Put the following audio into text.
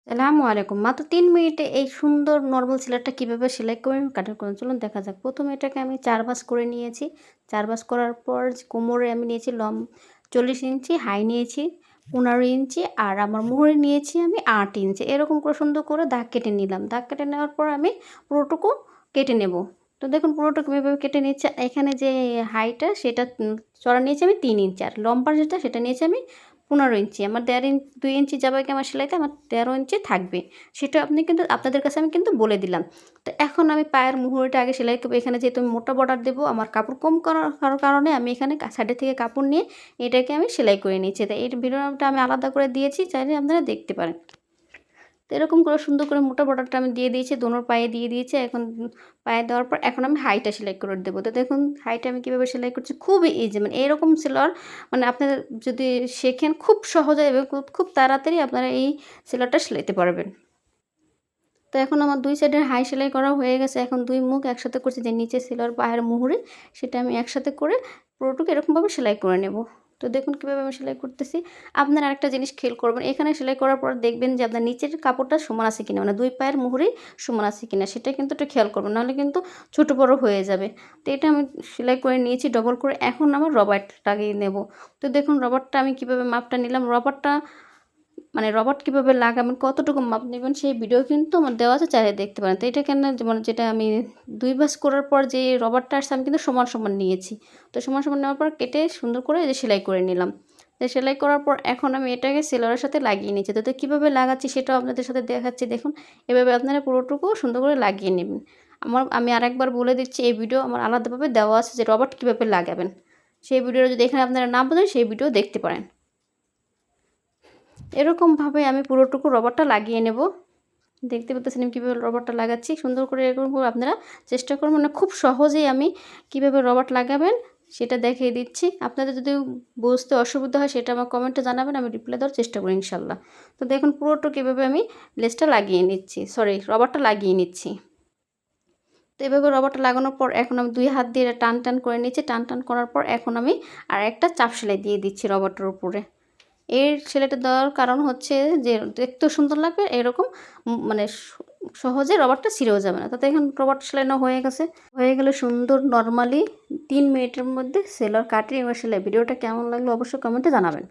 আসসালামু আলাইকুম। মাত্র ৩ মিনিটে এই সুন্দর নরমাল সিলারটা কীভাবে সেলাই করে কাটিং করবেন চলুন দেখা যাক। ১ম এটাকে আমি ৪ ভাঁজ করে নিয়েছি। ৪ ভাঁজ করার পর কোমরে আমি নিয়েছি ৪০ ইঞ্চি, হাই নিয়েছি ১৫ ইঞ্চি আর আমার মুহুরি নিয়েছি আমি ৮ ইঞ্চি। এরকম করে সুন্দর করে দাগ কেটে নিলাম। দাগ কেটে নেওয়ার পর আমি পুরোটুকু কেটে নেব। তো দেখুন পুরোটুকু এভাবে কেটে নিচ্ছে। এখানে যে হাইটা সেটা চড়া নিয়েছি আমি ৩ ইঞ্চি আর লম্বা যেটা সেটা নিয়েছি আমি ১৫ ইঞ্চি। আমার ২ ইঞ্চি যাবে কি আমার সেলাইতে, আমার ১৩ ইঞ্চি থাকবে। সেটা আপনি কিন্তু আপনাদের কাছে আমি কিন্তু বলে দিলাম। তো এখন আমি পায়ের মুহুরিটা আগে সেলাই করব। এখানে যেহেতু আমি মোটা বর্ডার দেবো, আমার কাপড় কম করার কারণে আমি এখানে সাইডের থেকে কাপড় নিয়ে এটাকে আমি সেলাই করে নিচ্ছি। তো এই ভিডিওটা আমি আলাদা করে দিয়েছি, চাইলে আপনারা দেখতে পারেন। তো এরকম করে সুন্দর করে মোটা বর্ডারটা আমি দিয়ে দিয়েছি, দোনোর পায়ে দিয়ে দিয়েছি। এখন পায়ে দেওয়ার পর এখন আমি হাইটা সেলাই করে দেবো। তো দেখুন হাইটা আমি কীভাবে সেলাই করছি, খুবই ইজি। মানে এরকম সেলোয়ার মানে আপনারা যদি শেখেন খুব সহজে এবং খুব তাড়াতাড়ি আপনারা এই সেলোয়ারটা সেলাইতে পারবেন। তো এখন আমার ২ সাইডের হাই সেলাই করা হয়ে গেছে। এখন ২ মুখ একসাথে করছি, যে নিচে সেলোয়ার পায়ের মুহুরি সেটা আমি একসাথে করে পুরোটুকু এরকমভাবে সেলাই করে নেব। তো দেখুন কীভাবে আমি সেলাই করতেছি। আপনারা আরেকটা জিনিস খেয়াল করবেন, এখানে সেলাই করার পর দেখবেন যে আপনার নিচের কাপড়টা সমান আছে কিনা, মানে ২ পায়ের মুহুরি সমান আছে কিনা সেটা কিন্তু একটু খেয়াল করবেন, নাহলে কিন্তু ছোটো বড়ো হয়ে যাবে। তো এটা আমি সেলাই করে নিয়েছি ডবল করে। এখন আমার রবার লাগিয়ে নেব। তো দেখুন রবারটা আমি কীভাবে মাপটা নিলাম। রবারটা মানে রবার্ট কীভাবে লাগাবেন, কতটুকু মাপ নেবেন সেই ভিডিও কিন্তু আমার দেওয়া আছে, চাইলে দেখতে পারেন। তো এটা কেন যেমন যেটা আমি ২ ভাঁজ করার পর যে রবারটা আসছে আমি কিন্তু সমান সমান নিয়েছি। তো সমান সমান নেওয়ার পর কেটে সুন্দর করে যে সেলাই করে নিলাম। তো সেলাই করার পর এখন আমি এটাকে সেলোয়ারের সাথে লাগিয়ে নিচ্ছি। তো কীভাবে লাগাচ্ছি সেটাও আপনাদের সাথে দেখাচ্ছি। দেখুন এভাবে আপনারা পুরোটুকু সুন্দর করে লাগিয়ে নেবেন। আমি আরেকবার বলে দিচ্ছি, এই ভিডিও আমার আলাদাভাবে দেওয়া আছে যে রবার্ট কীভাবে লাগাবেন। সেই ভিডিওটা যদি এখানে আপনারা না বোঝেন সেই ভিডিও দেখতে পারেন। এরকমভাবে আমি পুরোটুকু রবারটা লাগিয়ে নেব। দেখতে পাচ্ছেন আমি কীভাবে রবারটা লাগাচ্ছি। সুন্দর করে এরকম করে আপনারা চেষ্টা করবেন, মানে খুব সহজেই আমি কীভাবে রবার্ট লাগাবেন সেটা দেখিয়ে দিচ্ছি। আপনাদের যদি বুঝতে অসুবিধা হয় সেটা আমার কমেন্টে জানাবেন, আমি রিপ্লাই দেওয়ার চেষ্টা করি ইনশাল্লাহ। তো দেখুন পুরোটুকু কীভাবে আমি লেসটা লাগিয়ে নিচ্ছি, রবারটা লাগিয়ে নিচ্ছি। তো এভাবে রবারটা লাগানোর পর এখন আমি 2 হাত দিয়ে টান করে নিচ্ছি। টান করার পর এখন আমি আরেকটা চাপ সেলাই দিয়ে দিচ্ছি রবারটার উপরে। এর সেলাইটা দেওয়ার কারণ হচ্ছে যে দেখতেও সুন্দর লাগবে, এরকম মানে সহজে রবারটা ছিঁড়েও যাবে না। তাতে এখন রবারটা সেলাইনো হয়ে গেলে সুন্দর নরমালি ৩ মিনিটের মধ্যে সেলোয়ার কাটিং এবং সেলাই। ভিডিওটা কেমন লাগলো অবশ্যই কমেন্টে জানাবেন।